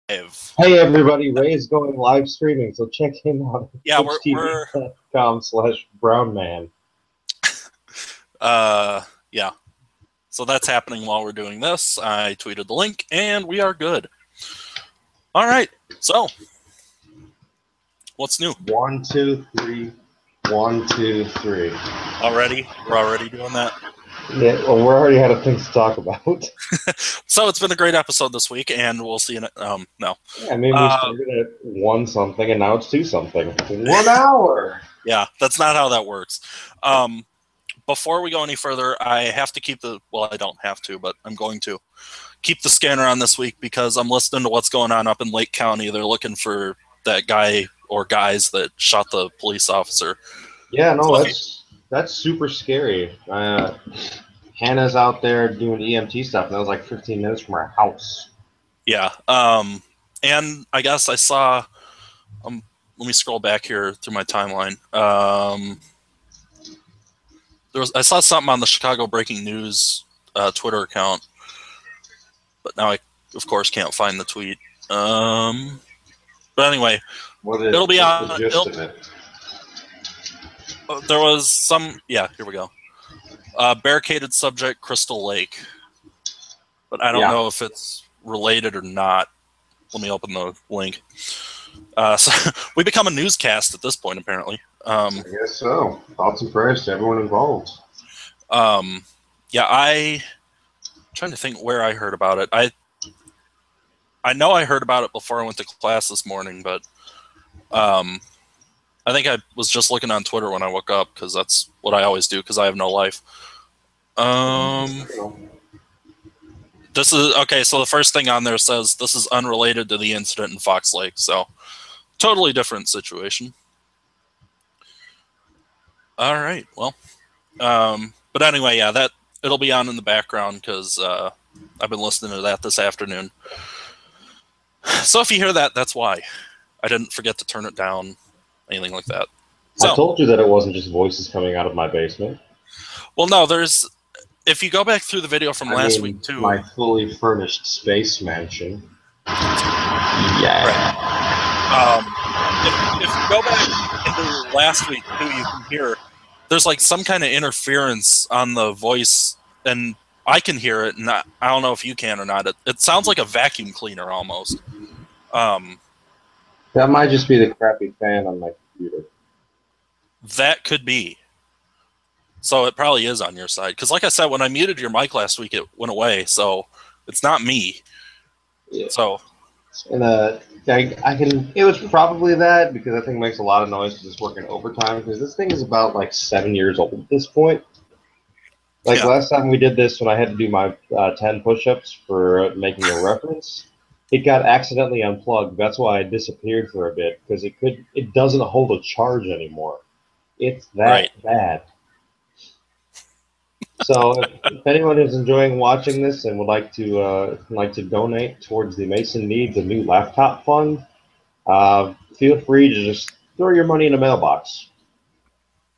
Hey everybody, Ray's going live streaming, so check him out at Yeah, twitchtv.com/brownman. Yeah. So that's happening while we're doing this. I tweeted the link, and we are good. All right. So, what's new? 1, 2, 3. 1, 2, 3. Already? We're already doing that? Yeah, well, we're already out of things to talk about. So it's been a great episode this week, and we'll see in it. No. Yeah, I mean, we started at 1 something, and now it's 2 something. 1 hour! Yeah, that's not how that works. Before we go any further, I have to keep I don't have to, but I'm going to keep the scanner on this week because I'm listening to what's going on up in Lake County. They're looking for that guy or guys that shot the police officer. Yeah, no, that's super scary. Hannah's out there doing EMT stuff, and that was like 15 minutes from our house. Yeah, and I guess I saw. Let me scroll back here through my timeline. I saw something on the Chicago Breaking News Twitter account, but now I, of course, can't find the tweet. But anyway, it'll be on. The gist of it? There was some. Yeah, here we go. Barricaded subject, Crystal Lake, but I don't know if it's related or not. Let me open the link. So we become a newscast at this point, apparently. I guess so. Thoughts and prayers to everyone involved. Yeah, I'm trying to think where I heard about it. I know I heard about it before I went to class this morning, but I think I was just looking on Twitter when I woke up because that's what I always do because I have no life. This is okay. So the first thing on there says this is unrelated to the incident in Fox Lake. So totally different situation. All right. Well, but anyway, yeah, it'll be on in the background because I've been listening to that this afternoon. So if you hear that, that's why. I didn't forget to turn it down, anything like that. So, I told you that it wasn't just voices coming out of my basement. Well, no, if you go back through the video from last week, too. My fully furnished space mansion. Yeah. Right. If you go back into last week, too, you can hear there's like some kind of interference on the voice, and I can hear it, and I don't know if you can or not. It sounds like a vacuum cleaner almost. That might just be the crappy fan on my computer. That could be. So it probably is on your side. Because like I said, when I muted your mic last week, it went away. So it's not me. Yeah. So. And it was probably that because that thing makes a lot of noise because it's working overtime. Because this thing is about like 7 years old at this point. Like last time we did this when I had to do my 10 push-ups for making a reference, it got accidentally unplugged. That's why I disappeared for a bit because it doesn't hold a charge anymore. It's that bad. So if anyone is enjoying watching this and would like to donate towards the Mason Needs a New Laptop Fund, feel free to just throw your money in a mailbox.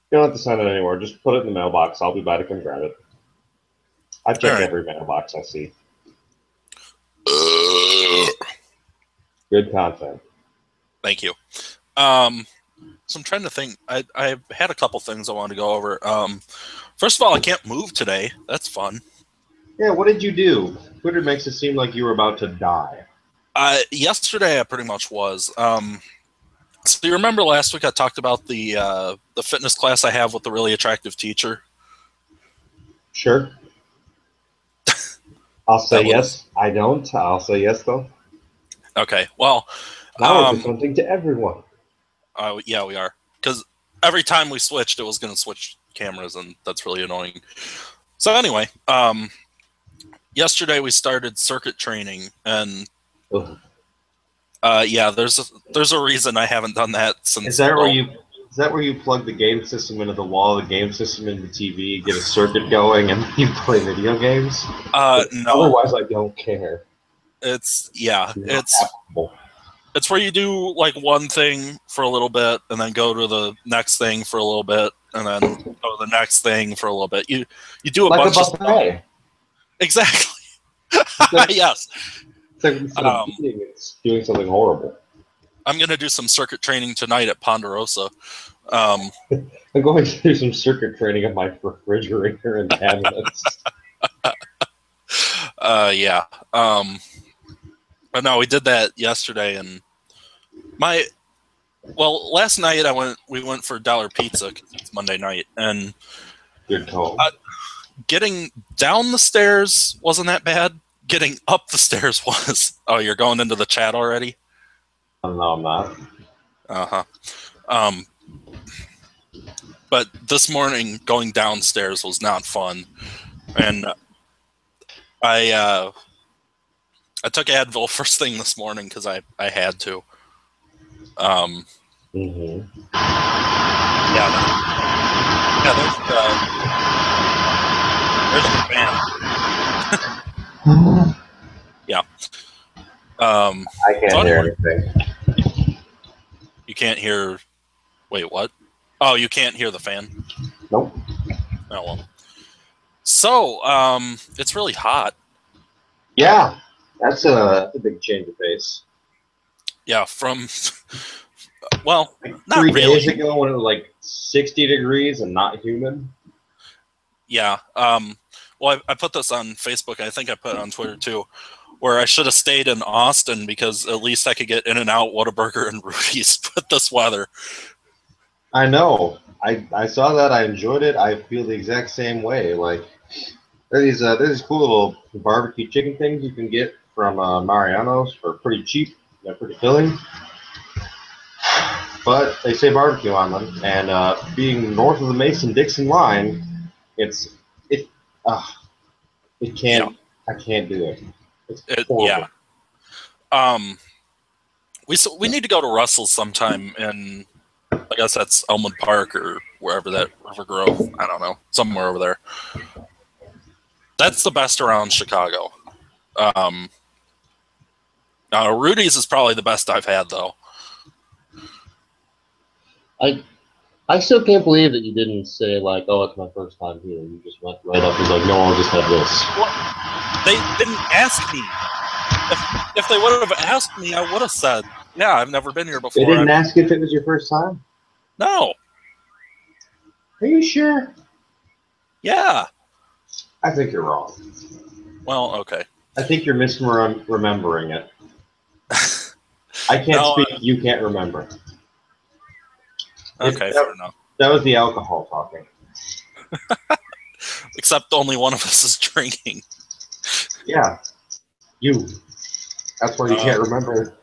You don't have to send it anywhere. Just put it in the mailbox. I'll be by to come grab it. I check every mailbox I see. Good content. Thank you. So I'm trying to think. I had a couple things I wanted to go over. First of all, I can't move today. That's fun. Yeah, what did you do? Twitter makes it seem like you were about to die. Yesterday, I pretty much was. So you remember last week I talked about the fitness class I have with the really attractive teacher? Sure. I'll say yes. I don't. I'll say yes, though. Okay. Well, now we're presenting to everyone. Yeah, we are. Because every time we switched, it was going to switch cameras, and that's really annoying. So anyway, yesterday we started circuit training, and yeah, there's a reason I haven't done that since. Is that where you plug the game system into the wall, the game system into the TV, get a circuit going, and you play video games? No. Otherwise, I don't care. It's where you do like one thing for a little bit, and then go to the next thing for a little bit, and then go to the next thing for a little bit. You do a bunch of stuff. Exactly. Yes. Instead of eating, it's doing something horrible. I'm going to do some circuit training tonight at Ponderosa. I'm going to do some circuit training of my refrigerator and cabinets. Yeah. But no, we did that yesterday, and last night we went for $1 pizza because it's Monday night, and Good call. Getting down the stairs wasn't that bad. Getting up the stairs was. Oh, you're going into the chat already? No, I'm not. But this morning, going downstairs was not fun, and I took Advil first thing this morning because I had to. Mm-hmm. There's the fan. Yeah. I can't hear anything. You can't hear. Wait, what? Oh, you can't hear the fan? Nope. Oh well. So, it's really hot. Yeah, that's a big change of pace. Yeah, from like not 3 really. days ago when it was like 60 degrees and not humid. Yeah. Well, I put this on Facebook. I think I put it on Twitter too, where I should have stayed in Austin because at least I could get In-N-Out, Whataburger, and Rudy's with this weather. I know. I saw that. I enjoyed it. I feel the exact same way. Like there's these cool little barbecue chicken things you can get from Mariano's for pretty cheap. They're pretty filling. But they say barbecue on them, and being north of the Mason-Dixon line, it can't. Yeah. I can't do it. It's horrible. Yeah. We need to go to Russell's sometime, and I guess that's Elmwood Park or wherever that River Grove. I don't know, somewhere over there. That's the best around Chicago. Rudy's is probably the best I've had, though. I still can't believe that you didn't say, like, oh, it's my first time here. You just went right up and was like, no, I'll just have this. Well, they didn't ask me. If they would have asked me, I would have said, yeah, I've never been here before. They didn't ask if it was your first time? No. Are you sure? Yeah. I think you're wrong. Well, okay. I think you're misremembering it. I can't speak. You can't remember. Okay, fair enough. That was the alcohol talking. Except only one of us is drinking. Yeah. You. That's why you can't remember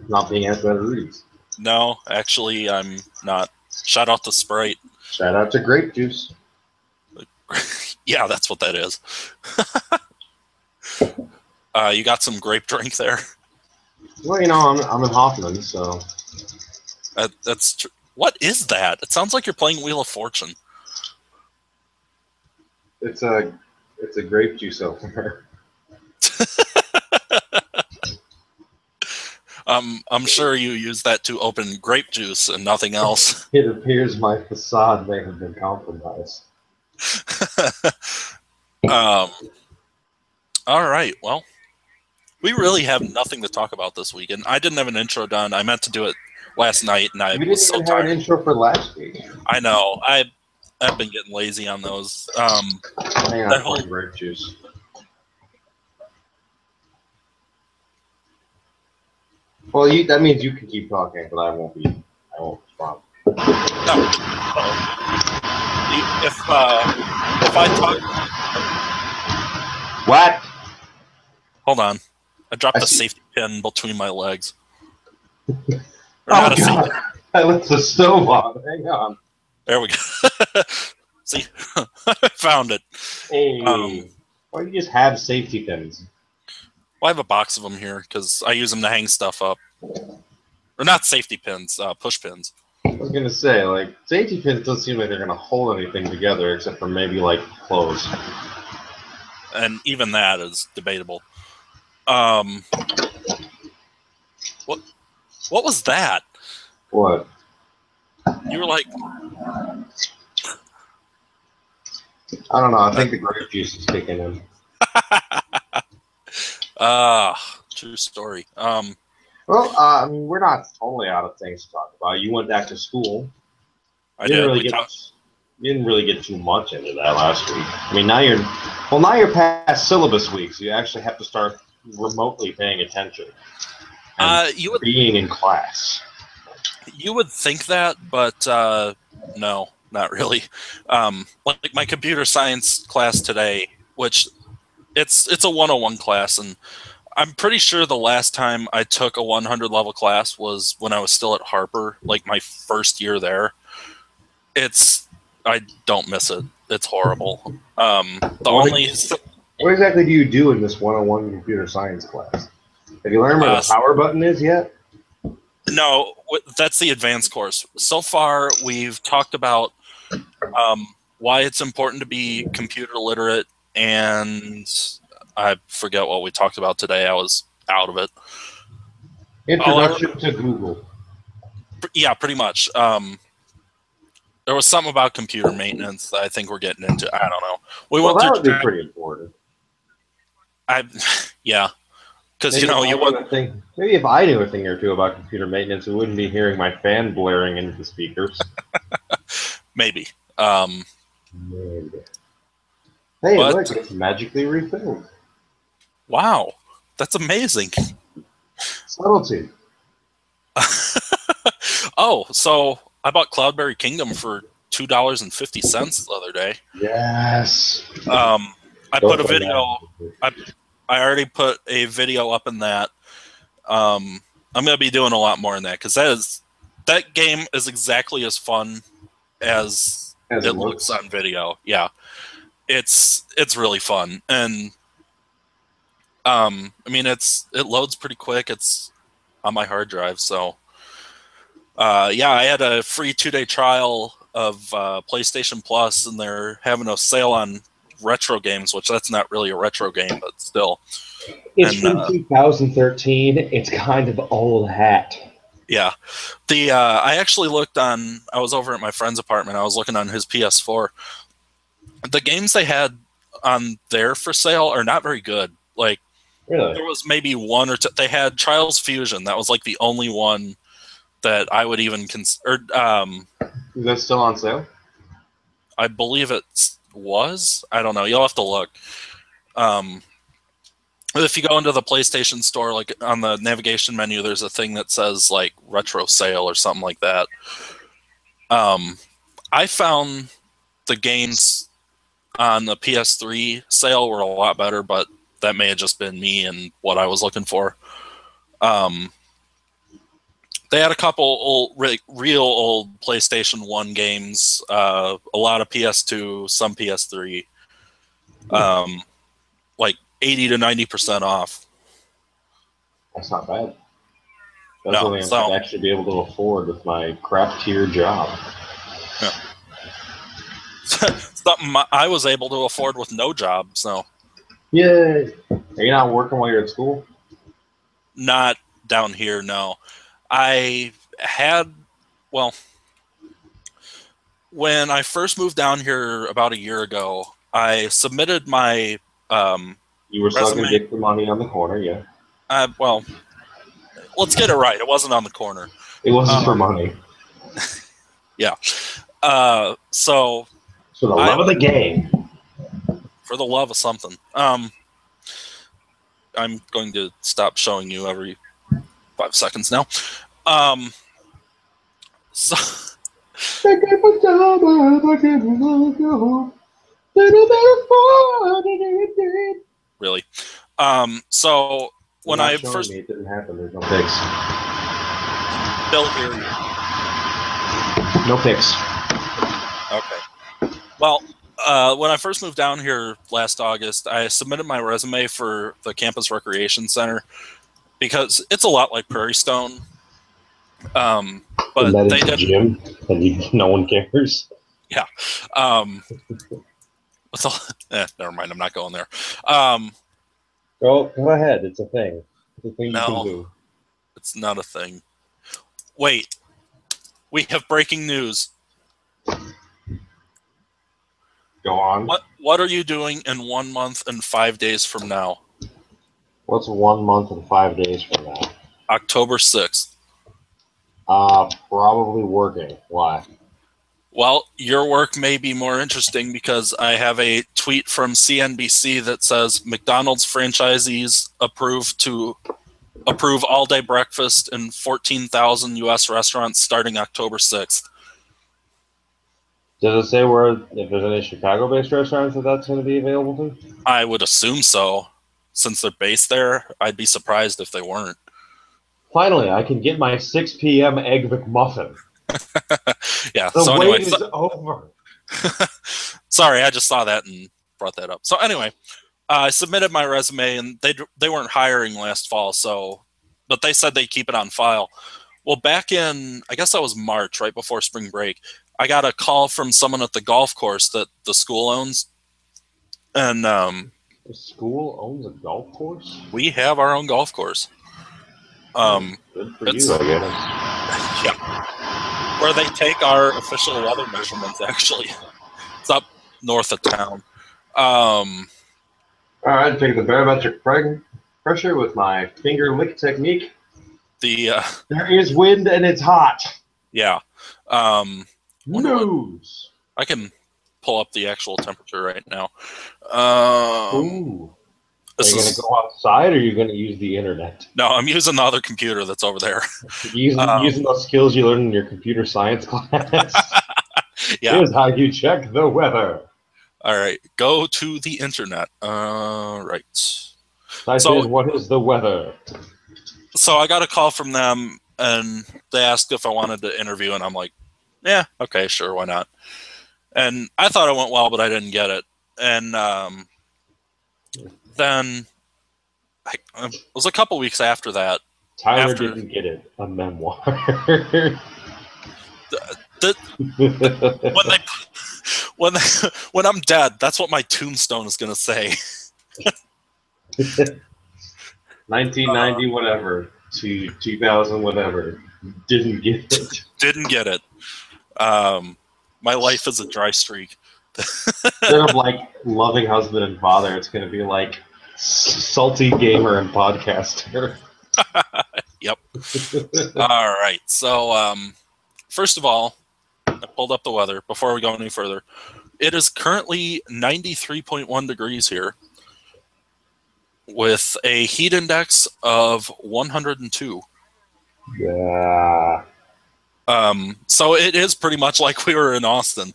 not being at Rudy's. No, actually, I'm not. Shout out to Sprite. Shout out to grape juice. Yeah, that's what that is. You got some grape drink there? Well, you know, I'm in Hoffman, so. That's true. What is that? It sounds like you're playing Wheel of Fortune. It's a grape juice opener. I'm sure you use that to open grape juice and nothing else. It appears my facade may have been compromised. All right. Well, we really have nothing to talk about this weekend. I didn't have an intro done. I meant to do it last night, and I was so tired. We didn't have an intro for last week. I know. I've been getting lazy on those. Hang on, grape juice. Well, that means you can keep talking, but I won't respond. No. If I talk. What? Hold on. I dropped the safety pin between my legs. Oh, God. I left the stove on. Hang on. There we go. See? I found it. Hey. Why do you just have safety pins? Well, I have a box of them here because I use them to hang stuff up. Or not safety pins, push pins. I was going to say, like, safety pins don't seem like they're going to hold anything together except for maybe, like, clothes. And even that is debatable. What was that? What? You were like... I don't know. I think the grape juice is kicking in. True story. Well, I mean, we're not totally out of things to talk about. You went back to school. I You didn't did. really get you didn't really get too much into that last week. I mean, now you're past syllabus week, so you actually have to start remotely paying attention and You being in class. would think that, but no, not really. Like my computer science class today, which it's a 101 class, and I'm pretty sure the last time I took a 100 level class was when I was still at Harper, like my first year there. I don't miss it. It's horrible. The What, only what exactly do you do in this 101 computer science class? Have you learned where the power button is yet? No, that's the advanced course. So far, we've talked about why it's important to be computer literate, and I forget what we talked about today. I was out of it. Introduction to Google. Yeah, pretty much. There was something about computer maintenance that I think we're getting into. I don't know. Well, that would be pretty important. Yeah, because maybe if I knew a thing or two about computer maintenance, we wouldn't be hearing my fan blaring into the speakers. Maybe. Maybe. Hey, look, it's magically refilled. Wow, that's amazing. Subtlety. Oh, so I bought Cloudberry Kingdom for $2.50 the other day. Yes. I put a video. I already put a video up in that. I'm gonna be doing a lot more in that because that game is exactly as fun as it looks on video. Yeah, it's really fun, and I mean it loads pretty quick. It's on my hard drive, so yeah, I had a free 2-day trial of PlayStation Plus, and they're having a sale on retro games, which that's not really a retro game, but still. It's from 2013. It's kind of old hat. Yeah. I actually looked on, I was over at my friend's apartment. I was looking on his PS4. The games they had on there for sale are not very good. Like, really? There was maybe one or two. They had Trials Fusion. That was like the only one that I would even consider. Is that still on sale? I believe it was. I don't know. You'll have to look. If you go into the PlayStation store, like on the navigation menu, there's a thing that says like retro sale or something like that. I found the games on the PS3 sale were a lot better, but that may have just been me and what I was looking for. They had a couple real old PlayStation 1 games, a lot of PS2, some PS3, like 80 to 90% off. That's not bad. That's something I might actually be able to afford with my crap tier job. Yeah. Something I was able to afford with no job. So. Yeah. Are you not working while you're at school? Not down here, no. I had, well, when I first moved down here about a year ago, I submitted my you were sucking dick for money on the corner, yeah. Well, let's get it right. It wasn't on the corner. It wasn't for money. Yeah. So for the love of the game. For the love of something. I'm going to stop showing you every 5 seconds now. So really. So when I first it didn't happen, there's no pics. They'll hear you. No pics. Okay. Well, when I first moved down here last August, I submitted my resume for the campus recreation center because it's a lot like Prairie Stone. But they didn't. Gym, and no one cares. Yeah. So, never mind. I'm not going there. Go ahead. It's a thing. It's a thing you can do. It's not a thing. Wait. We have breaking news. Go on. What are you doing in 1 month and 5 days from now? What's 1 month and 5 days from now? October 6th. Probably working. Why? Well, your work may be more interesting because I have a tweet from CNBC that says McDonald's franchisees approve all-day breakfast in 14,000 U.S. restaurants starting October 6th. Does it say where, if there's any Chicago-based restaurants that's going to be available to? I would assume so. Since they're based there, I'd be surprised if they weren't. Finally, I can get my 6 p.m. Egg McMuffin. Yeah. The so wait anyway, is over. Sorry, I just saw that and brought that up. So anyway, I submitted my resume, and they weren't hiring last fall, but they said they'd keep it on file. Well, back in, I guess that was March, right before spring break, I got a call from someone at the golf course that the school owns, and the school owns a golf course? We have our own golf course. Good for you, I guess. Yeah. Where they take our official weather measurements, actually. It's up north of town. All right, take the barometric pressure with my finger lick technique. There is wind and it's hot. Yeah. News. I can pull up the actual temperature right now. Ooh. Are you going to go outside, or are you going to use the internet? No, I'm using the other computer that's over there. Using those skills you learned in your computer science class. Yeah. Here's how you check the weather. All right, go to the internet. Right. Type in, what is the weather? So I got a call from them, and they asked if I wanted to interview, and I'm like, yeah, okay, sure, why not? And I thought it went well, but I didn't get it. And then it was a couple weeks after that. Tyler didn't get it. A memoir. When I'm dead, that's what my tombstone is going to say. 1990 whatever to 2000 whatever. Didn't get it. Didn't get it. My life is a dry streak. Instead of like loving husband and father, it's going to be like salty gamer and podcaster. Yep. All right. So, first of all, I pulled up the weather before we go any further. It is currently 93.1 degrees here with a heat index of 102. Yeah. So it is pretty much like we were in Austin.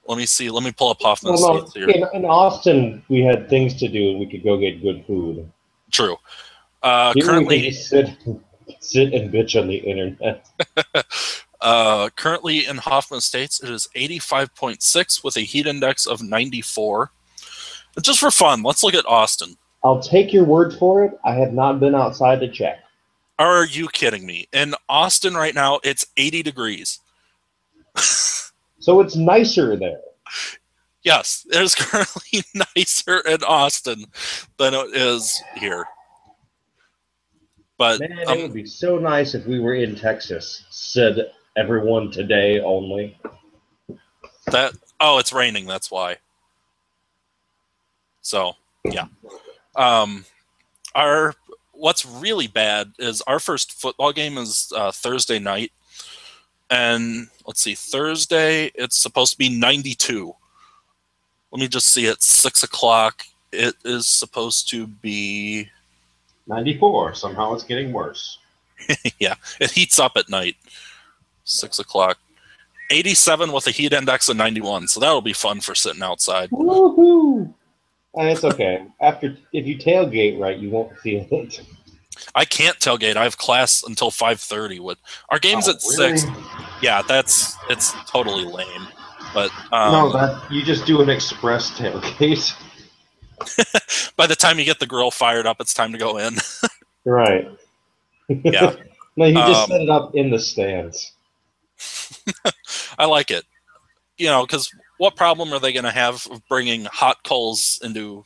Let me see. Let me pull up Hoffman Estates here. In Austin, we had things to do, and we could go get good food. True. Currently, sit and bitch on the internet. Currently in Hoffman Estates, it is 85.6 with a heat index of 94. Just for fun, let's look at Austin. I'll take your word for it. I have not been outside to check. Are you kidding me? In Austin right now, it's 80 degrees. So it's nicer there. Yes, it is currently nicer in Austin than it is here. But man, it would be so nice if we were in Texas, said everyone today only. It's raining, that's why. So, yeah. What's really bad is our first football game is Thursday night. And let's see, Thursday, it's supposed to be 92. Let me just see, at 6 o'clock, it is supposed to be 94. Somehow it's getting worse. Yeah, it heats up at night. 6 o'clock. 87 with a heat index of 91, so that'll be fun for sitting outside. Woohoo! And it's okay. If you tailgate right, you won't feel it. I can't tailgate. I have class until 5:30. Our game's at really? 6. Yeah, it's totally lame. But no, you just do an express tailgate. By the time you get the grill fired up, it's time to go in. Right. Yeah. No, you just set it up in the stands. I like it. Because what problem are they going to have of bringing hot coals into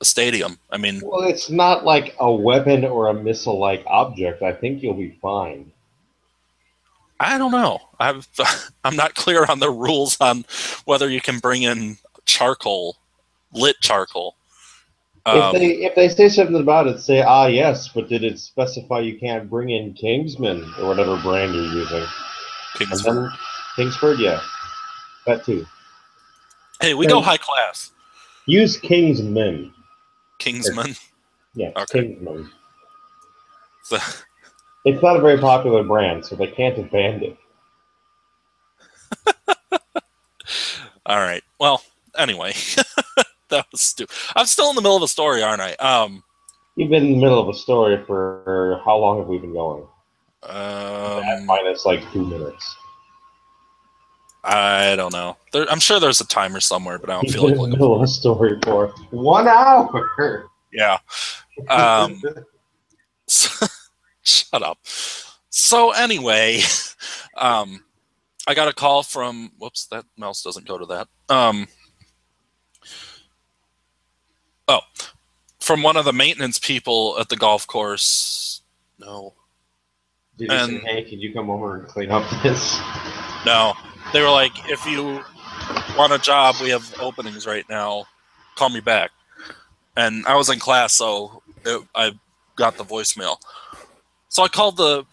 a stadium? I mean, well, it's not like a weapon or a missile-like object. I think you'll be fine. I don't know. I'm not clear on the rules on whether you can bring in lit charcoal. If they say something about it, say, ah, yes, but did it specify you can't bring in Kingsman or whatever brand you're using? Kingsford. And then, Kingsford, yeah, that too. Hey, we go high class. Use Kingsman. Kingsman. Yeah, Okay. Kingsman. So, It's not a very popular brand, so they can't have banned it. all right. Well, anyway, that was stupid. I'm still in the middle of a story, aren't I? You've been in the middle of a story for how long have we been going? Minus like 2 minutes. I don't know. I'm sure there's a timer somewhere, but I don't You've feel been like in the looking middle for of it. a story for 1 hour. Yeah. Shut up. So anyway, I got a call from. Whoops, that mouse doesn't go to that. From one of the maintenance people at the golf course. No. Did he say, hey, can you come over and clean up this? No. They were like, if you want a job, we have openings right now. Call me back. And I was in class, so I got the voicemail. So I called the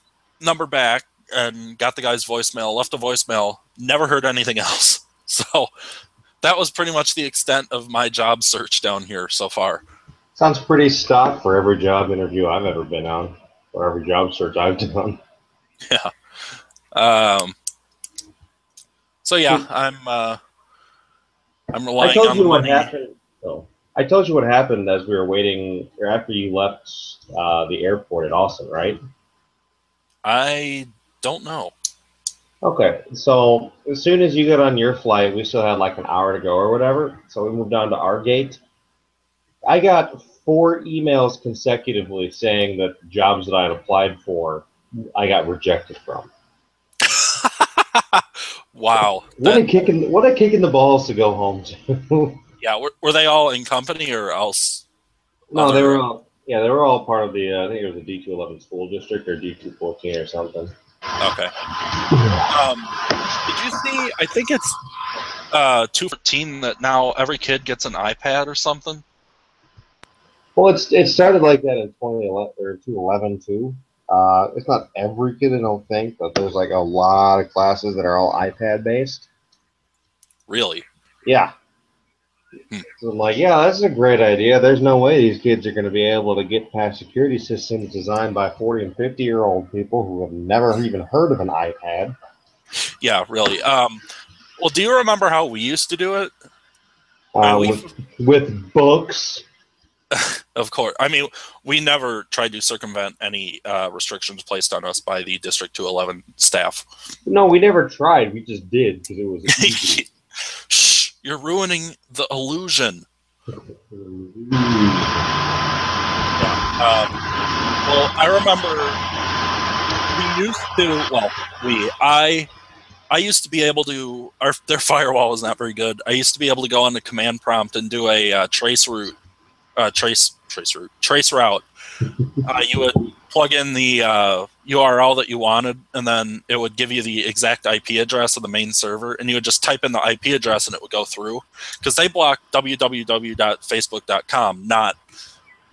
number back and got the guy's voicemail, left a voicemail, never heard anything else. So that was pretty much the extent of my job search down here so far. Sounds pretty stock for every job interview I've ever been on, or every job search I've done. Yeah. So yeah, I'm relying on the money. I told you what happened as we were waiting, or after you left the airport at Austin, right? I don't know. Okay, so as soon as you got on your flight, we still had like an hour to go or whatever. So we moved on to our gate. I got 4 emails consecutively saying that jobs that I had applied for, I got rejected from. Wow. What a kick in the balls to go home to. Yeah, were they all in company or else? No, they were all part of the I think it was the D211 school district or D214 or something. Okay. Did you see? I think it's 214 that now every kid gets an iPad or something. Well, it started like that in 2011 or 211 too. It's not every kid, I don't think, but there's like a lot of classes that are all iPad based. Really? Yeah. So I'm like, yeah, that's a great idea. There's no way these kids are going to be able to get past security systems designed by 40 and 50-year-old people who have never even heard of an iPad. Yeah, really. Well, do you remember how we used to do it? With books. Of course. I mean, we never tried to circumvent any restrictions placed on us by the District 211 staff. No, we never tried. We just did because it was easy. Shh! You're ruining the illusion. Yeah. Well, I remember we used to. Well, I used to be able to. Their firewall was not very good. I used to be able to go on the command prompt and do a trace route. Trace route. You would plug in the URL that you wanted, and then it would give you the exact IP address of the main server, and you would just type in the IP address, and it would go through. Because they blocked www.facebook.com, not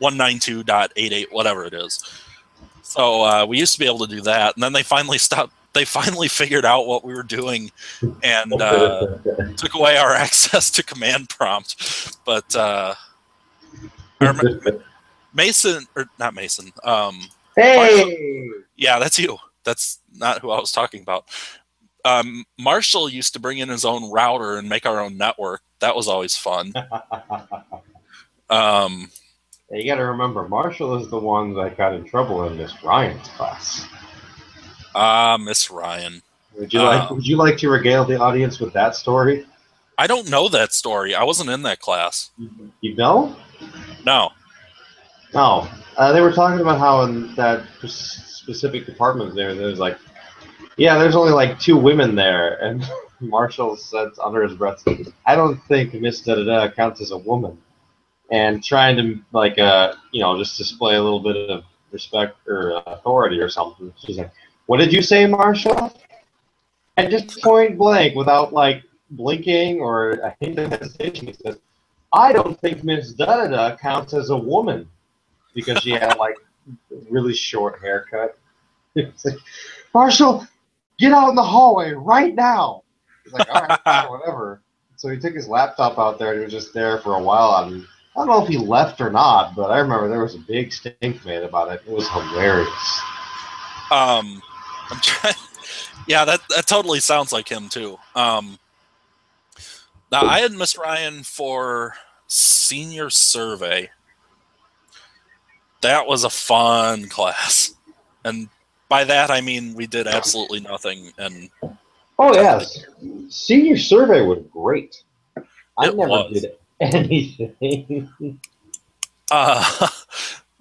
192.88, whatever it is. So we used to be able to do that, and then they finally stopped. They finally figured out what we were doing, and took away our access to command prompt. But I remember Mason, or not Mason. Hey! Yeah, that's you. That's not who I was talking about. Marshall used to bring in his own router and make our own network. That was always fun. You got to remember, Marshall is the one that got in trouble in Miss Ryan's class. Miss Ryan. Would you like to regale the audience with that story? I don't know that story. I wasn't in that class. You know? No. No. They were talking about how in that specific department there's like, yeah, there's only like 2 women there, and Marshall said under his breath, I don't think Miss Da-Da-Da counts as a woman. And trying to, like, just display a little bit of respect or authority or something. She's like, what did you say, Marshall? And just point blank, without, like, blinking or a hint of hesitation, he says, I don't think Miss Da-Da-Da counts as a woman because she had like really short haircut. It's like, Marshall, get out in the hallway right now. He's like, all right, fine, whatever. So he took his laptop out there and he was just there for a while. And I don't know if he left or not, but I remember there was a big stink made about it. It was hilarious. I'm trying. Yeah, that totally sounds like him too. Now I had Miss Ryan for senior survey. That was a fun class, and by that I mean we did absolutely nothing. And oh yes, senior survey was great. I never did anything.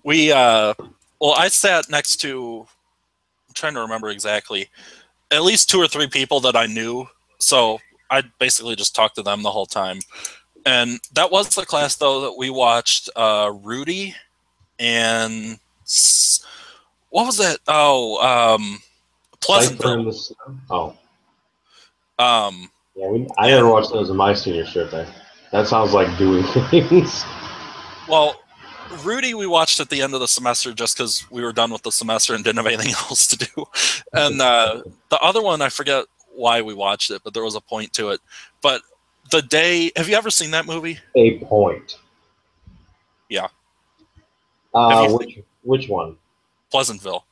Well, I sat next to. I'm trying to remember exactly. At least 2 or 3 people that I knew, so I basically just talked to them the whole time. And that was the class, though, that we watched Rudy and what was that? Oh, Pleasantville. Oh, yeah, I never watched those in my senior survey. That sounds like doing things. Well, Rudy we watched at the end of the semester just because we were done with the semester and didn't have anything else to do. And the other one, I forget why we watched it, but there was a point to it. But the day, have you ever seen that movie? A point. Yeah. Which one? Pleasantville.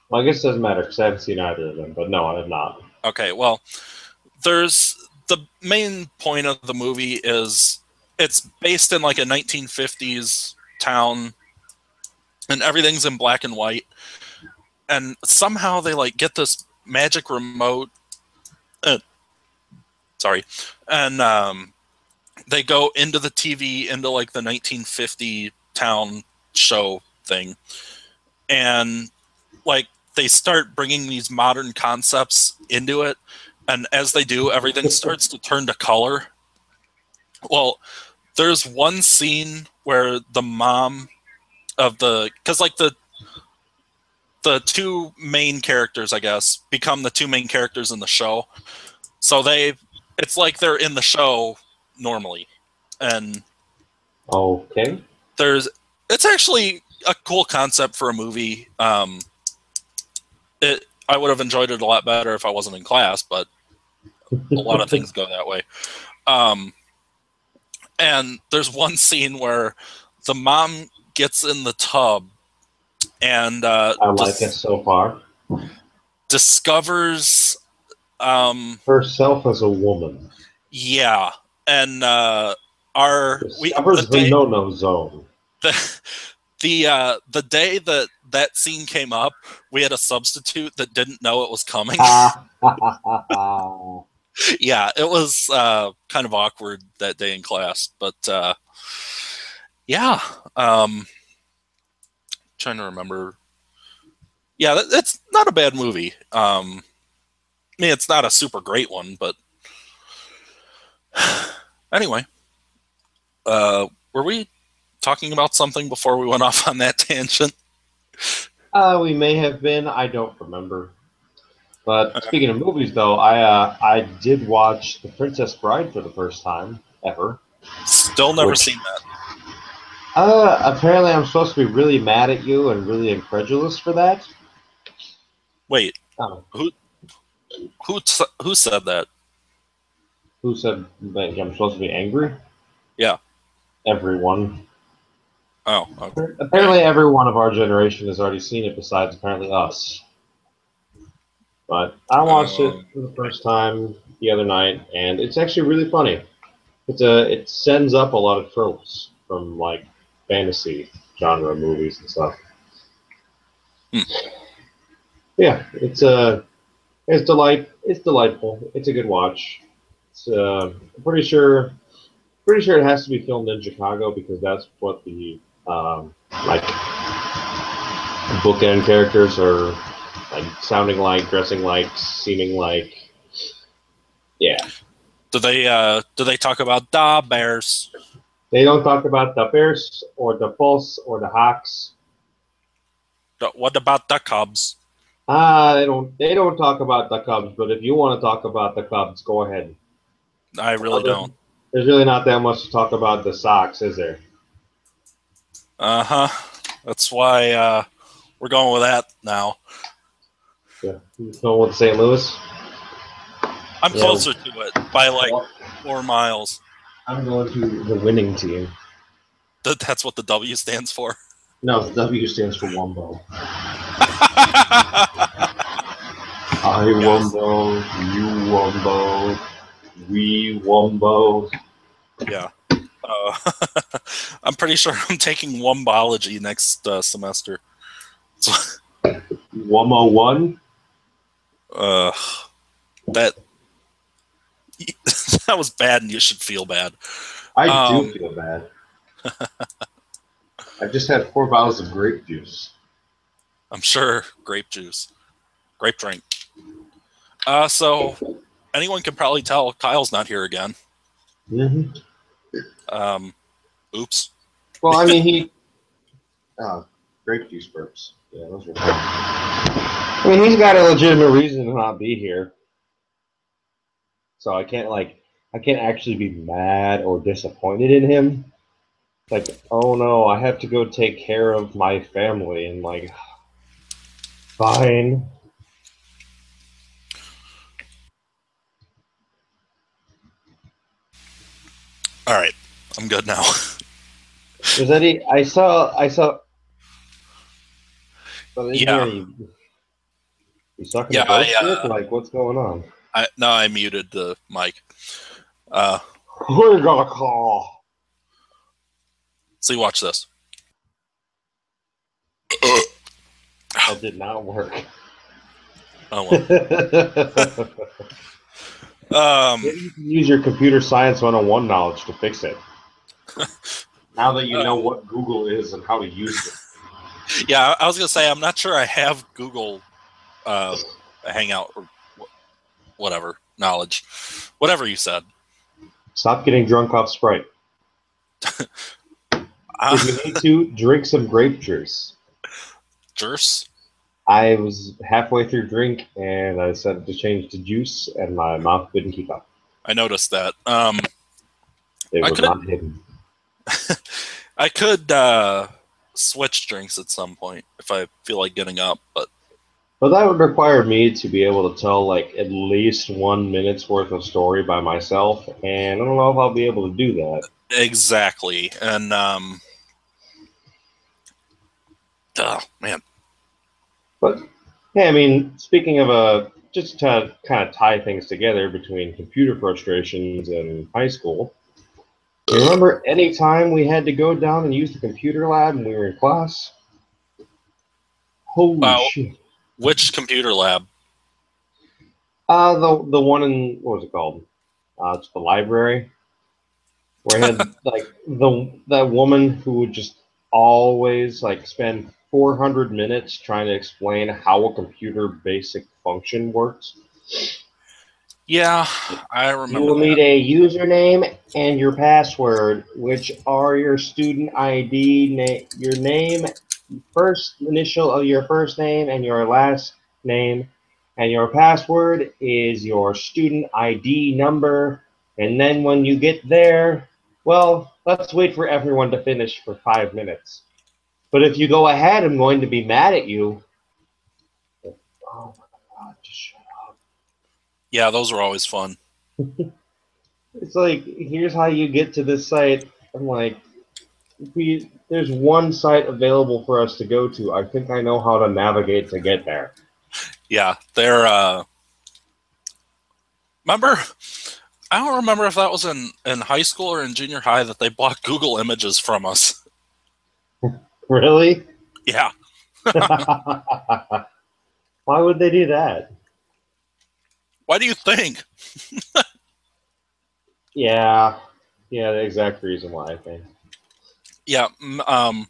Well, I guess it doesn't matter because I haven't seen either of them, but no, I have not. Okay, well, there's the main point of the movie is it's based in like a 1950s town and everything's in black and white, and somehow they like get this magic remote and they go into the TV into like the 1950 town show thing, and like they start bringing these modern concepts into it, and as they do, everything starts to turn to color. Well, there's one scene where the mom of because like the 2 main characters, I guess, become the 2 main characters in the show. So it's like they're in the show normally. And okay, it's actually a cool concept for a movie. I would have enjoyed it a lot better if I wasn't in class, but a lot of things go that way. And there's one scene where the mom gets in the tub and I like it so far. Discovers herself as a woman. Yeah, and discovers the no-no zone. The day that scene came up, we had a substitute that didn't know it was coming. Yeah, it was kind of awkward that day in class, but yeah. Trying to remember. Yeah, it's not a bad movie. I mean, it's not a super great one, but anyway. Were we talking about something before we went off on that tangent? We may have been. I don't remember. But speaking of movies, though, I did watch The Princess Bride for the first time ever. Still never seen that. Apparently I'm supposed to be really mad at you and really incredulous for that. Wait, who said that? Who said that I'm supposed to be angry? Yeah. Everyone. Oh, okay. Apparently everyone of our generation has already seen it besides apparently us. But I watched it for the first time the other night, and it's actually really funny. It sends up a lot of tropes from like fantasy genre movies and stuff. Yeah, it's delightful. It's a good watch. It's pretty sure it has to be filmed in Chicago because that's what the like bookend characters are like sounding like, dressing like, seeming like. Yeah. Do they talk about the Bears? They don't talk about the Bears or the Pulse or the Hawks. What about the Cubs? They don't talk about the Cubs, but if you want to talk about the Cubs, go ahead. I really don't. There's really not that much to talk about the Sox, is there? Uh-huh. That's why we're going with that now. Yeah. You know what St. Louis? I'm Yeah. closer to it by like Well, 4 miles. I'm going to the winning team. That's what the W stands for. No, the W stands for Wumbo. I Yes. Wumbo, you Wumbo, we Wumbo. Yeah. I'm pretty sure I'm taking Wumbology next semester. So, Wummo 1? uh, that that was bad, and you should feel bad. I do Um, feel bad. I just had 4 bottles of grape juice. I'm sure grape juice, grape drink. So anyone can probably tell Kyle's not here again. Mm-hmm. Oops. Well, I mean, grape juice burps. Yeah, those are fun. I mean, he's got a legitimate reason to not be here. So I can't actually be mad or disappointed in him. Like, oh no, I have to go take care of my family, and like, fine. All right, I'm good now. Was that he? I saw. But in here, Yeah, you sucking a yeah. ghost dick? Like, what's going on? I muted the mic. Uh, Who are you gonna call? See, watch this. That did not work. Oh well. Maybe you can use your computer science 101 knowledge to fix it. Now that you know what Google is and how to use it. Yeah, I was gonna say I'm not sure I have Google Hangout or whatever knowledge, whatever you said. Stop getting drunk off Sprite. If you need to, drink some grape juice. Juice? I was halfway through drink and I decided to change to juice, and my mouth couldn't keep up. I noticed that. It I was could not hidden. I could switch drinks at some point if I feel like getting up, but that would require me to be able to tell like at least 1 minute's worth of story by myself, and I don't know if I'll be able to do that. exactly. And oh man. But yeah, I mean, speaking of just to kind of tie things together between computer frustrations and high school, you remember any time we had to go down and use the computer lab when we were in class? Holy shit. Which computer lab? The one in, what was it called? It's the library, where I had like that woman who would just always like spend 400 minutes trying to explain how a computer basic function works. Yeah, I You remember will need that. a username and your password, which are your student ID, your name, first initial of your first name and your last name, and your password is your student ID number. And then when you get there, well, let's wait for everyone to finish for 5 minutes. But if you go ahead, I'm going to be mad at you. Oh my God, just shut up. Yeah, those were always fun. It's like, here's how you get to this site. I'm like, there's one site available for us to go to. I think I know how to navigate to get there. Yeah, they're remember, I don't remember if that was in high school or in junior high that they blocked Google Images from us. Really? Yeah. Why would they do that? Why do you think? Yeah, the exact reason why, I think. Yeah. Um,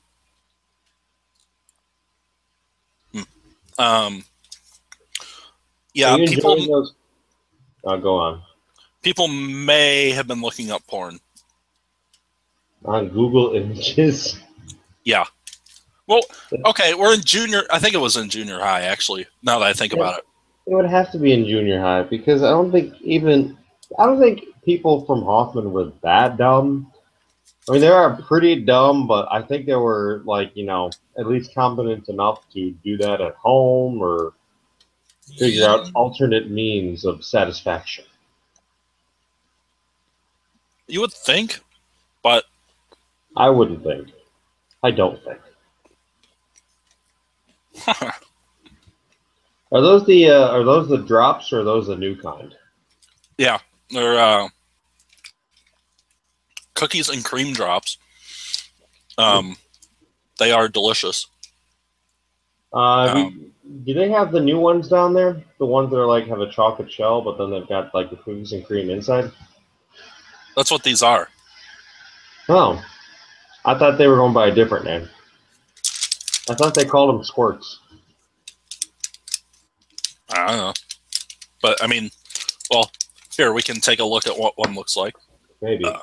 Are yeah, you enjoying those? Go on. people may have been looking up porn. On Google Images? Yeah. Well, okay, we're in junior. I think it was in junior high, actually, now that I think about it. It would have to be in junior high, because I don't think even I don't think people from Hoffman were that dumb. I mean, they are pretty dumb, but I think they were like, at least competent enough to do that at home or figure out alternate means of satisfaction. You would think, but I wouldn't think. I don't think. Are those the drops or are those the new kind? Yeah, they're cookies and cream drops. They are delicious. Do they have the new ones down there? The ones that are like have a chocolate shell, but then they've got like the cookies and cream inside? That's what these are. Oh, I thought they were going by a different name. I thought they called them squirts. I don't know. But, I mean, well, here, we can take a look at what one looks like. Maybe. I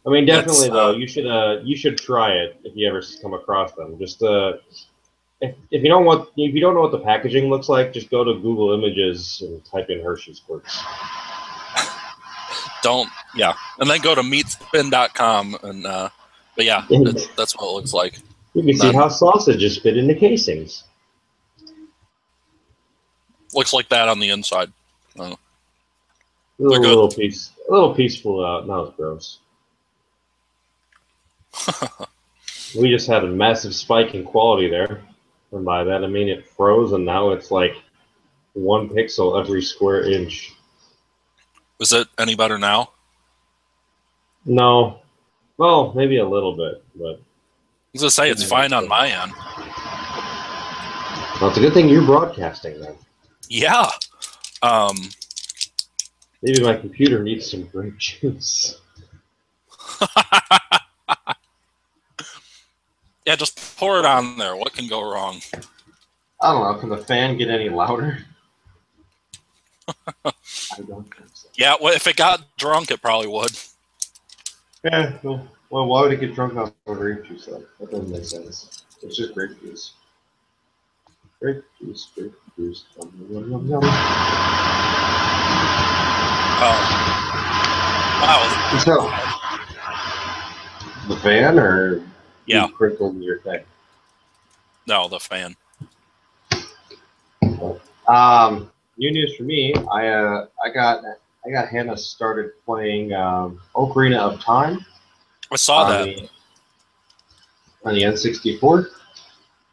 mean, definitely, though, you should try it if you ever come across them. Just if you don't know what the packaging looks like, just go to Google Images and type in Hershey squirts. And then go to meatspin.com and but yeah, that's what it looks like. You can see how sausages fit into casings. Looks like that on the inside. A little piece flew out. That was gross. We just had a massive spike in quality there. And by that, I mean it froze, and now it's like 1 pixel every square inch. Is it any better now? No. Well, maybe a little bit, but... I was going to say, it's fine on my end. Well, it's a good thing you're broadcasting, then. Yeah. Maybe my computer needs some grape juice. Yeah, just pour it on there. What can go wrong? I don't know. Can the fan get any louder? I don't think so. Yeah, well, if it got drunk, it probably would. Yeah, well, why would it get drunk off of grape juice, though? That doesn't make sense. It's just grape juice. Grape juice, grape juice. Yum, yum, yum. Wow. So, the fan, or yeah, you crinkled your thing? No, the fan. New news for me. I got Hannah started playing Ocarina of Time. I saw that on the N64.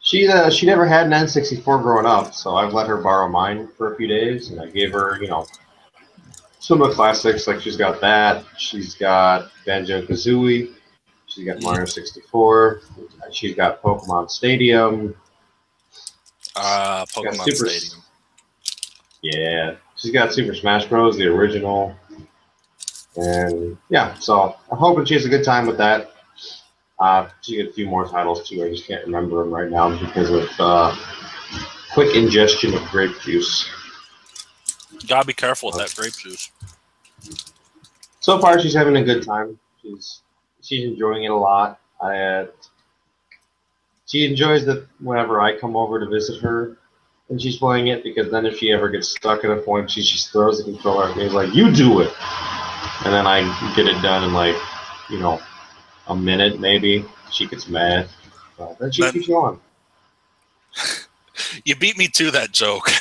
She never had an N64 growing up, so I've let her borrow mine for a few days, and I gave her some of the classics. Like she's got that. She's got Banjo-Kazooie. She's got Mario 64. She's got Pokemon Stadium. Pokemon Stadium. Yeah, she's got Super Smash Bros. The original. And yeah, so I'm hoping she has a good time with that. She got a few more titles too. I just can't remember them right now because of quick ingestion of grape juice. You gotta be careful with that grape juice. So far, she's having a good time. She's enjoying it a lot. She enjoys it whenever I come over to visit her and she's playing it, because then if she ever gets stuck at a point, she just throws the controller at me and is like, "You do it," and then I get it done in like a minute maybe. She gets mad, then she keeps going. You beat me to that joke.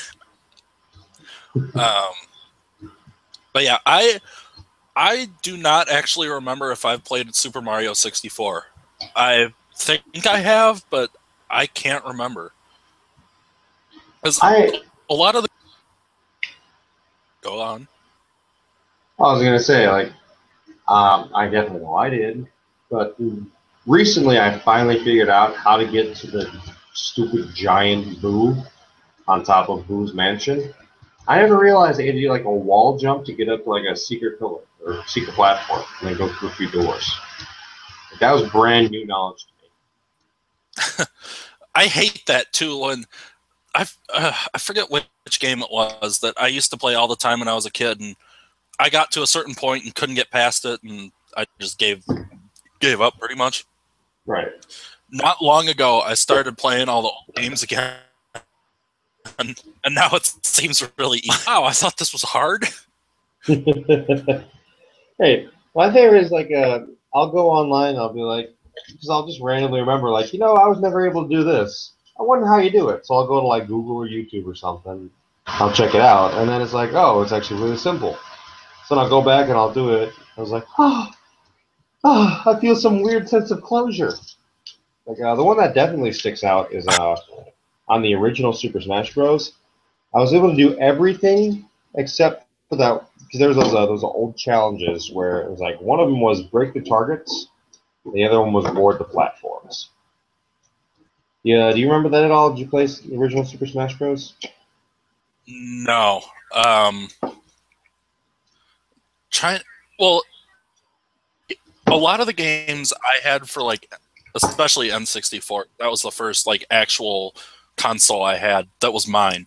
But yeah, I do not actually remember if I've played Super Mario 64. I think I have, but I can't remember. A lot of the... Go on. I was gonna say, like, I definitely know I did, but recently I finally figured out how to get to the stupid giant Boo on top of Boo's mansion. I never realized they had to do like a wall jump to get up to like a secret pillar or secret platform and then go through a few doors. Like, that was brand new knowledge to me. I hate that too. When I forget which game it was that I used to play all the time when I was a kid, and I got to a certain point and couldn't get past it, and I just gave up pretty much. Right. Not long ago, I started playing all the old games again. And now it seems really easy. Wow, I thought this was hard. Hey, my favorite is like I'll go online. I'll be like, because I'll just randomly remember, like, I was never able to do this. I wonder how you do it. So I'll go to like Google or YouTube or something. I'll check it out, and then it's like, oh, it's actually really simple. So then I'll go back and I'll do it. I was like, I feel some weird sense of closure. Like the one that definitely sticks out is on the original Super Smash Bros. I was able to do everything except for that because there was those old challenges where it was like one of them was break the targets, the other one was board the platforms. Yeah, do you remember that at all? Did you play the original Super Smash Bros? No. Trying. Well, a lot of the games I had for like, especially N64. That was the first like actual console I had. That was mine.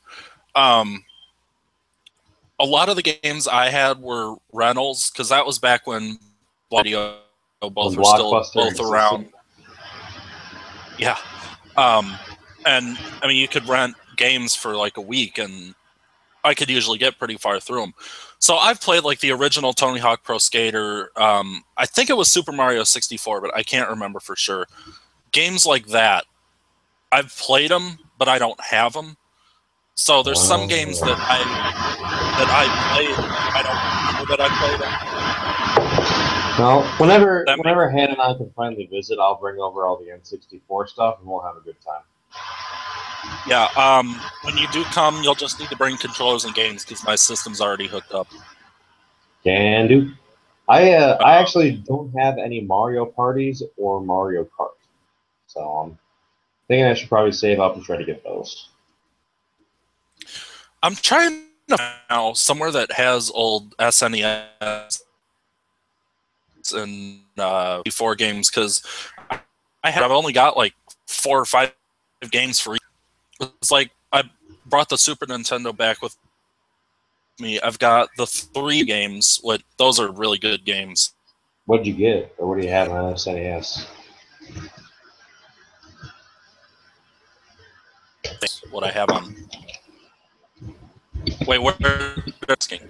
Um, a lot of the games I had were rentals because that was back when video When both were still Blockbuster both existed? around. Yeah. Um, and I mean, you could rent games for like a week, and I could usually get pretty far through them. So I've played like the original Tony Hawk Pro Skater. I think it was Super Mario 64, but I can't remember for sure. Games like that, I've played them, but I don't have them. So there's some games that I played. I don't remember that I played them. Well, whenever That makes whenever Han and I can finally visit, I'll bring over all the N64 stuff and we'll have a good time. Yeah. When you do come, you'll just need to bring controllers and games because my system's already hooked up. Can do. I actually don't have any Mario parties or Mario Kart, so I'm thinking I should probably save up and try to get those. I'm trying to find now somewhere that has old SNES and before games because I've only got like 4 or 5 games for each. It's like I brought the Super Nintendo back with me. I've got the 3 games. What those are really good games. What'd you get, or what do you have on SNES? What I have on. Wait, where asking?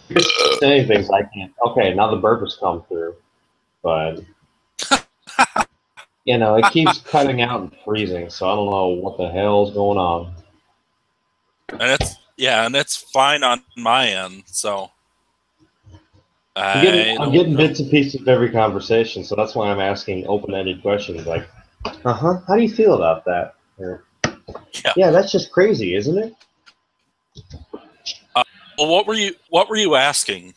You're saying things I can't. Okay, now the burp has come through, but it keeps cutting out and freezing, so I don't know what the hell's going on. And it's fine on my end. So I'm getting I I'm don't getting know. bits and pieces of every conversation, so that's why I'm asking open-ended questions like, how do you feel about that? Or, Yeah. yeah, that's just crazy, isn't it? Well, what were you asking?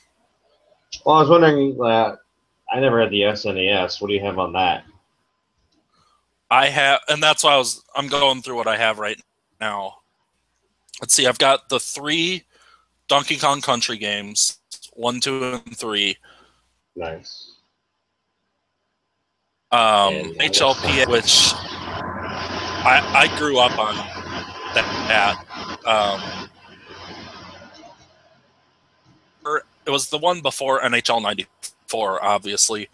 Well, I was wondering. I never had the SNES. What do you have on that? I have, and that's why I'm going through what I have right now. Let's see. I've got the 3 Donkey Kong Country games, 1, 2, and 3. Nice. And HLPA, which I grew up on that. It was the one before NHL '94, obviously,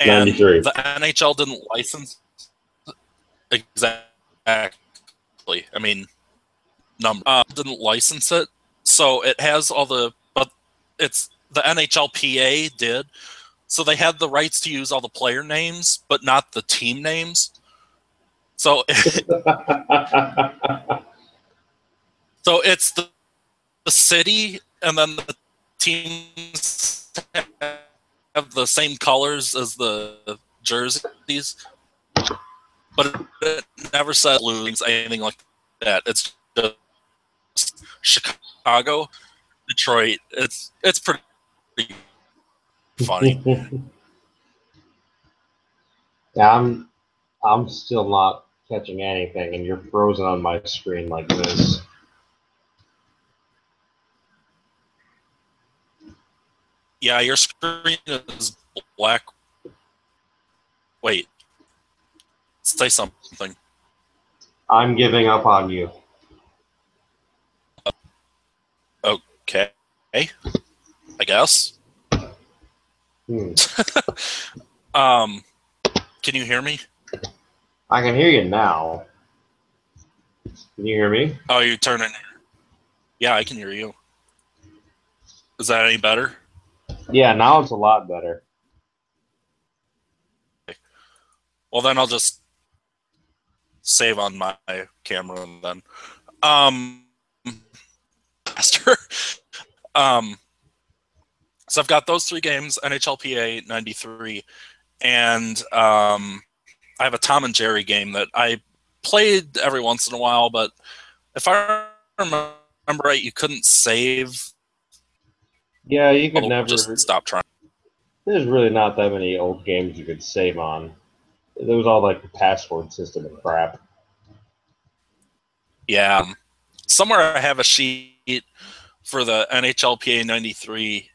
and 93. the NHL didn't license exactly. I mean, didn't license it, so it has all but it's the NHLPA did. So they had the rights to use all the player names, but not the team names. So, so it's the city, and then the teams have the same colors as the jerseys, but it never said Blues, anything like that. It's just Chicago, Detroit. It's pretty funny. Yeah, I'm still not catching anything, and you're frozen on my screen like this. Yeah, your screen is black. Wait, say something. I'm giving up on you. Okay, I guess. Hmm. Can you hear me? I can hear you now. Can you hear me? Oh, you're turning. Yeah, I can hear you. Is that any better? Yeah, now it's a lot better. Well, then I'll just save on my camera and then. Faster. So I've got those 3 games, NHLPA 93, and I have a Tom and Jerry game that I played every once in a while, but if I remember right, you couldn't save. Yeah, you could Just never. stop trying. There's really not that many old games you could save on. There was all like the password system and crap. Yeah. Somewhere I have a sheet for the NHLPA 93.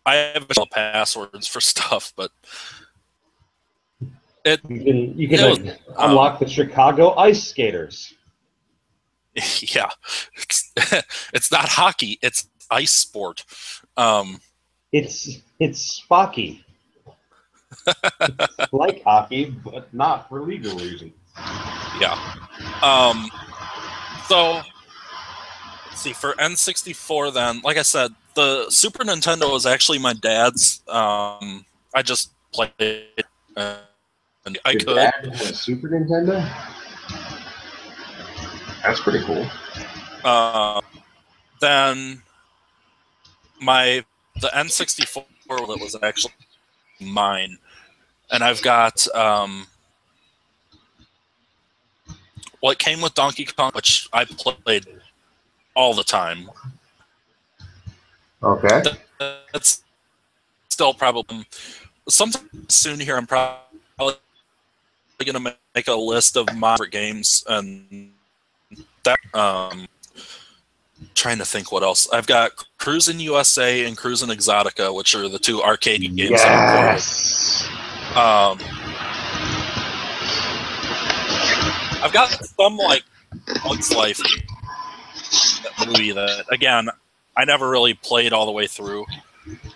I have passwords for stuff, but You can unlock the Chicago Ice Skaters. Yeah. It's not hockey, it's ice sport. It's Spocky. It's like hockey, but not for legal reasons. Yeah. So let's see, for N64 then, like I said, the Super Nintendo was actually my dad's. I just played it. And I Your could. dad had a Super Nintendo? That's pretty cool. Then the N64 that was actually mine, and I've got it came with Donkey Kong, which I played all the time. Okay. That's still probably sometime soon here. I'm probably going to make a list of my favorite games, and that trying to think what else. I've got Cruisin' USA and Cruisin' Exotica, which are the 2 arcade games Yes. that I ported. I've got some like Bugs Life movie that, again, I never really played all the way through.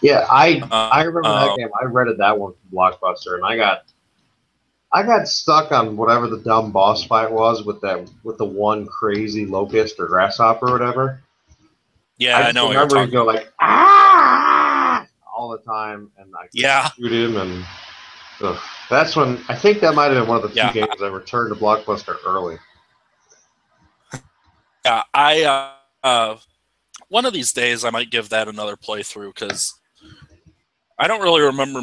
Yeah, I remember that game. I rented that one from Blockbuster, and I got stuck on whatever the dumb boss fight was with the one crazy locust or grasshopper or whatever. Yeah, I know. I remember you go like ah all the time, and I could shoot him, and that's when I think that might have been one of the few games I returned to Blockbuster early. Yeah, I one of these days I might give that another playthrough because I don't really remember.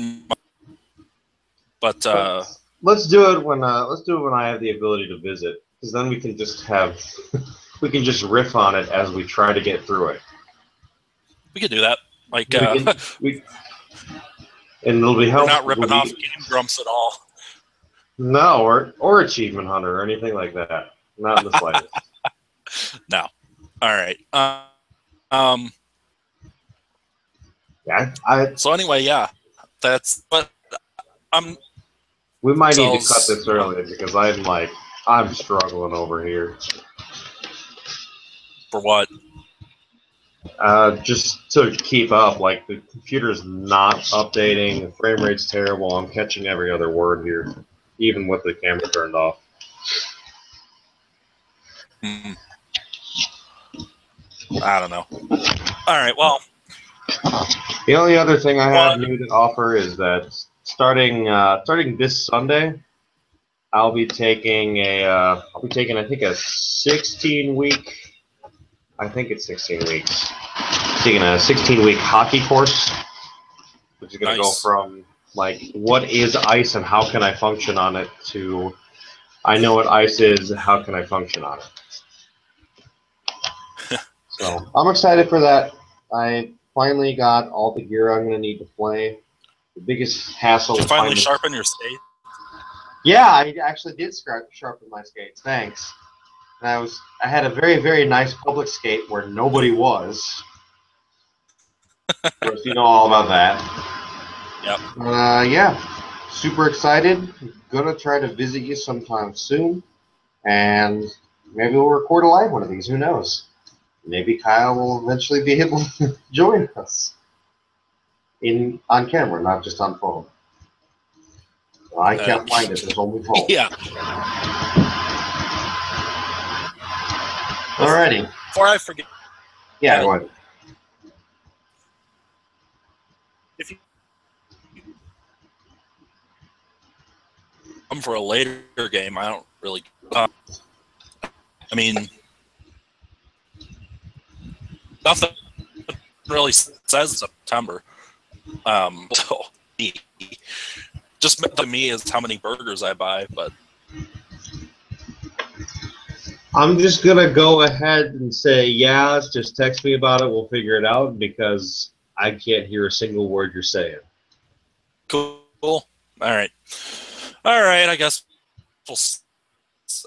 But let's do it when I have the ability to visit, because then we can just have we can just riff on it as we try to get through it. We could do that. Like and it'll be helpful. We're not ripping off Game Grumps at all. No, or Achievement Hunter or anything like that. Not in the slightest. No. All right. Yeah. So anyway, yeah, that's. But we might need to cut this early because I'm struggling over here. For what? Just to keep up. Like, the computer's not updating. The frame rate's terrible. I'm catching every other word here, even with the camera turned off. I don't know. All right. Well, the only other thing I have new to offer is that starting this Sunday, I'll be taking I think a 16-week. I think it's 16 weeks. Taking a 16-week hockey course, which is going to go from like what is ice and how can I function on it to I know what ice is, how can I function on it. So I'm excited for that. I finally got all the gear I'm going to need to play. The biggest hassle. Did you finally sharpen your skate? Yeah, I actually did sharpen my skates. Thanks. And I had a very, very nice public skate where nobody was. Of course, you know all about that. Yep. Yeah, super excited. Gonna try to visit you sometime soon, and maybe we'll record a live one of these. Who knows? Maybe Kyle will eventually be able to join us on camera, not just on phone. I can't find it. There's only phone. Yeah. Alrighty. Before I forget, Yeah, go ahead. If you come for a later game, I don't really. I mean, nothing really says September. So just to me is how many burgers I buy, but I'm just gonna go ahead and say yeah. Just text me about it. We'll figure it out because I can't hear a single word you're saying. cool. All right. I guess we'll.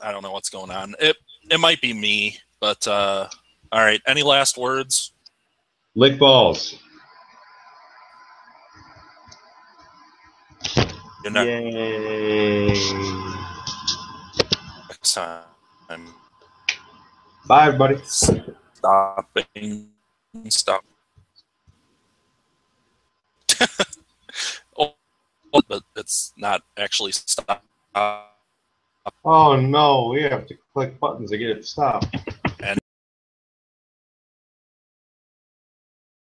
I don't know what's going on. It might be me, but all right. Any last words? Lick balls. Yay. Next time. Bye, everybody. Stopping. Stop. Oh, but it's not actually stop. Oh no, we have to click buttons to get it to stop.